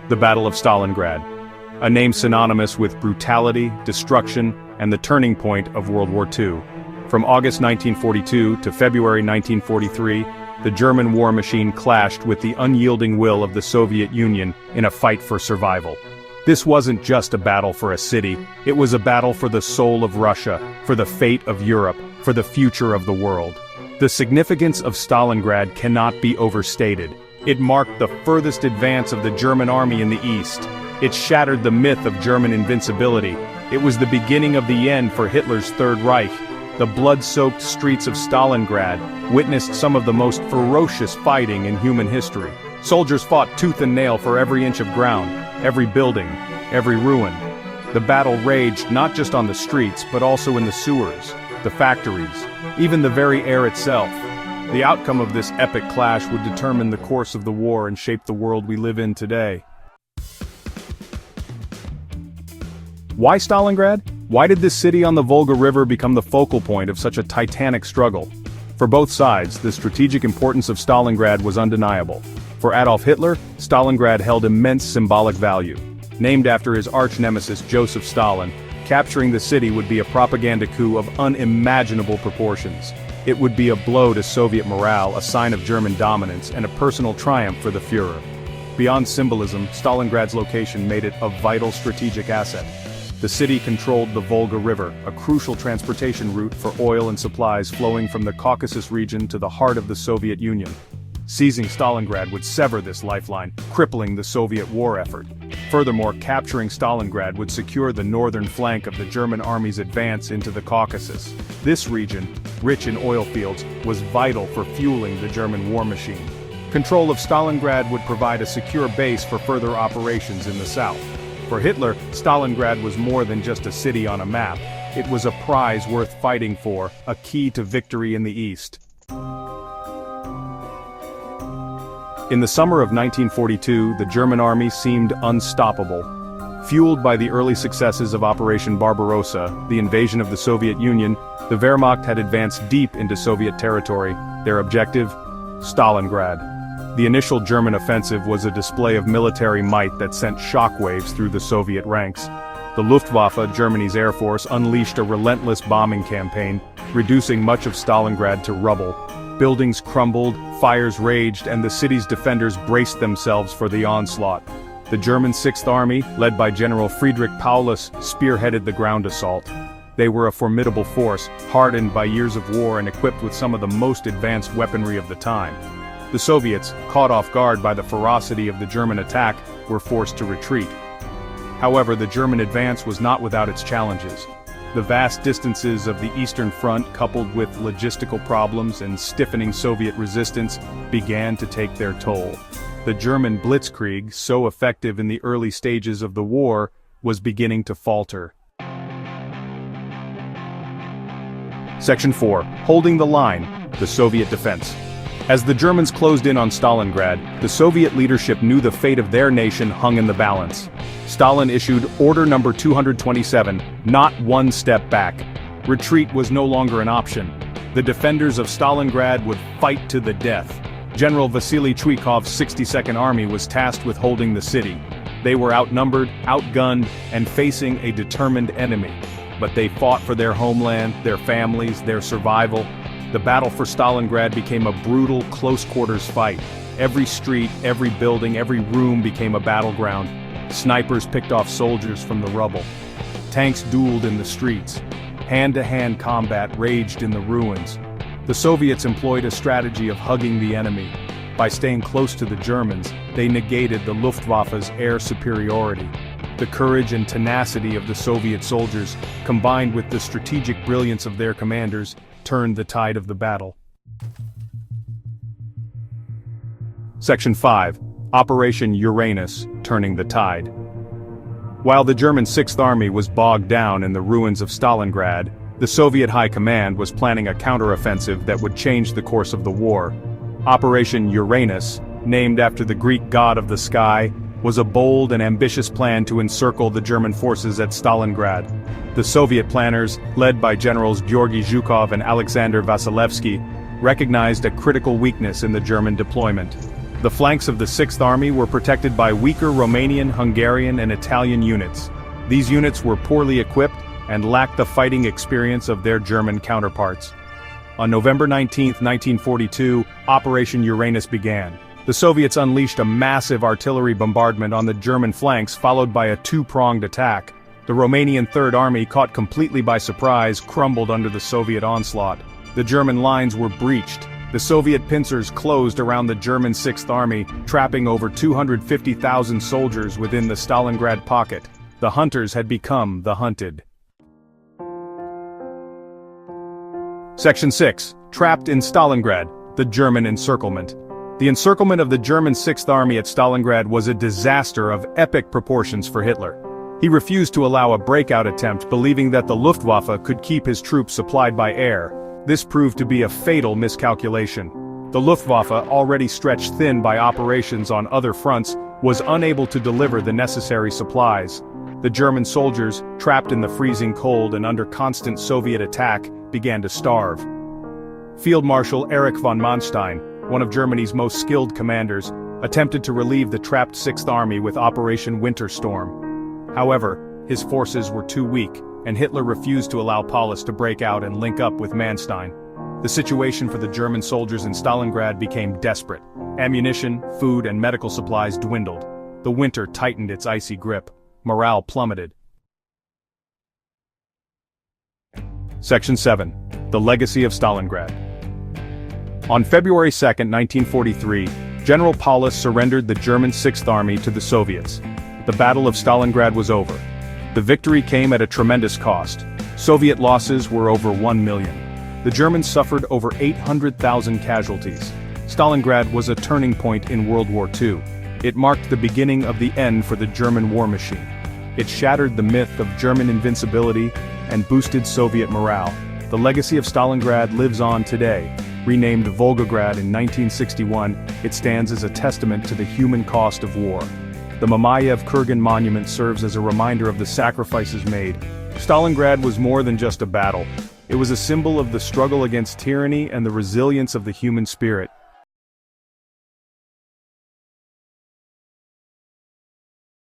The Battle of Stalingrad, a name synonymous with brutality, destruction, and the turning point of World War II. From August 1942 to February 1943, the German war machine clashed with the unyielding will of the Soviet Union in a fight for survival. This wasn't just a battle for a city, it was a battle for the soul of Russia, for the fate of Europe, for the future of the world. The significance of Stalingrad cannot be overstated. It marked the furthest advance of the German army in the east. It shattered the myth of German invincibility. It was the beginning of the end for Hitler's Third Reich. The blood-soaked streets of Stalingrad witnessed some of the most ferocious fighting in human history. Soldiers fought tooth and nail for every inch of ground, every building, every ruin. The battle raged not just on the streets, but also in the sewers, the factories, even the very air itself. The outcome of this epic clash would determine the course of the war and shape the world we live in today. Why Stalingrad? Why did this city on the Volga River become the focal point of such a titanic struggle? For both sides, the strategic importance of Stalingrad was undeniable. For Adolf Hitler, Stalingrad held immense symbolic value. Named after his arch-nemesis Joseph Stalin, capturing the city would be a propaganda coup of unimaginable proportions. It would be a blow to Soviet morale, a sign of German dominance, and a personal triumph for the Führer. Beyond symbolism, Stalingrad's location made it a vital strategic asset. The city controlled the Volga River, a crucial transportation route for oil and supplies flowing from the Caucasus region to the heart of the Soviet Union. Seizing Stalingrad would sever this lifeline, crippling the Soviet war effort. Furthermore, capturing Stalingrad would secure the northern flank of the German army's advance into the Caucasus. This region, rich in oil fields, was vital for fueling the German war machine. Control of Stalingrad would provide a secure base for further operations in the south. For Hitler, Stalingrad was more than just a city on a map. It was a prize worth fighting for, a key to victory in the east. In the summer of 1942, the German army seemed unstoppable. Fueled by the early successes of Operation Barbarossa, the invasion of the Soviet Union, the Wehrmacht had advanced deep into Soviet territory. Their objective? Stalingrad. The initial German offensive was a display of military might that sent shockwaves through the Soviet ranks. The Luftwaffe, Germany's air force, unleashed a relentless bombing campaign, reducing much of Stalingrad to rubble. Buildings crumbled, fires raged, and the city's defenders braced themselves for the onslaught. The German Sixth Army, led by General Friedrich Paulus, spearheaded the ground assault. They were a formidable force, hardened by years of war and equipped with some of the most advanced weaponry of the time. The Soviets, caught off guard by the ferocity of the German attack, were forced to retreat. However, the German advance was not without its challenges. The vast distances of the Eastern Front, coupled with logistical problems and stiffening Soviet resistance, began to take their toll. The German blitzkrieg, so effective in the early stages of the war, was beginning to falter. Section 4. Holding the line, the Soviet defense. As the Germans closed in on Stalingrad, the Soviet leadership knew the fate of their nation hung in the balance. Stalin issued Order Number 227, not one step back. Retreat was no longer an option. The defenders of Stalingrad would fight to the death. General Vasily Chuikov's 62nd Army was tasked with holding the city. They were outnumbered, outgunned, and facing a determined enemy. But they fought for their homeland, their families, their survival. The battle for Stalingrad became a brutal, close-quarters fight. Every street, every building, every room became a battleground. Snipers picked off soldiers from the rubble. Tanks dueled in the streets. Hand-to-hand combat raged in the ruins. The Soviets employed a strategy of hugging the enemy. By staying close to the Germans, they negated the Luftwaffe's air superiority. The courage and tenacity of the Soviet soldiers, combined with the strategic brilliance of their commanders, turned the tide of the battle. Section 5. Operation Uranus, turning the tide. While the German Sixth Army was bogged down in the ruins of Stalingrad, the Soviet High Command was planning a counteroffensive that would change the course of the war. Operation Uranus, named after the Greek god of the sky, was a bold and ambitious plan to encircle the German forces at Stalingrad. The Soviet planners, led by Generals Georgy Zhukov and Alexander Vasilevsky, recognized a critical weakness in the German deployment. The flanks of the Sixth Army were protected by weaker Romanian, Hungarian, and Italian units. These units were poorly equipped and lacked the fighting experience of their German counterparts. On November 19, 1942, Operation Uranus began. The Soviets unleashed a massive artillery bombardment on the German flanks, followed by a two-pronged attack. The Romanian Third Army, caught completely by surprise, crumbled under the Soviet onslaught. The German lines were breached. The Soviet pincers closed around the German Sixth Army, trapping over 250,000 soldiers within the Stalingrad pocket. The hunters had become the hunted. Section 6. Trapped in Stalingrad, the German encirclement. The encirclement of the German Sixth Army at Stalingrad was a disaster of epic proportions for Hitler. He refused to allow a breakout attempt, believing that the Luftwaffe could keep his troops supplied by air. This proved to be a fatal miscalculation. The Luftwaffe, already stretched thin by operations on other fronts, was unable to deliver the necessary supplies. The German soldiers, trapped in the freezing cold and under constant Soviet attack, began to starve. Field Marshal Erich von Manstein, one of Germany's most skilled commanders, attempted to relieve the trapped Sixth Army with Operation Winter Storm. However, his forces were too weak, and Hitler refused to allow Paulus to break out and link up with Manstein. The situation for the German soldiers in Stalingrad became desperate. Ammunition, food, and medical supplies dwindled. The winter tightened its icy grip. Morale plummeted. Section 7. The Legacy of Stalingrad. On February 2, 1943, General Paulus surrendered the German Sixth Army to the Soviets. The Battle of Stalingrad was over. The victory came at a tremendous cost. Soviet losses were over 1 million. The Germans suffered over 800,000 casualties. Stalingrad was a turning point in World War II. It marked the beginning of the end for the German war machine. It shattered the myth of German invincibility and boosted Soviet morale. The legacy of Stalingrad lives on today. Renamed Volgograd in 1961, it stands as a testament to the human cost of war. The Mamayev Kurgan monument serves as a reminder of the sacrifices made. Stalingrad was more than just a battle. It was a symbol of the struggle against tyranny and the resilience of the human spirit.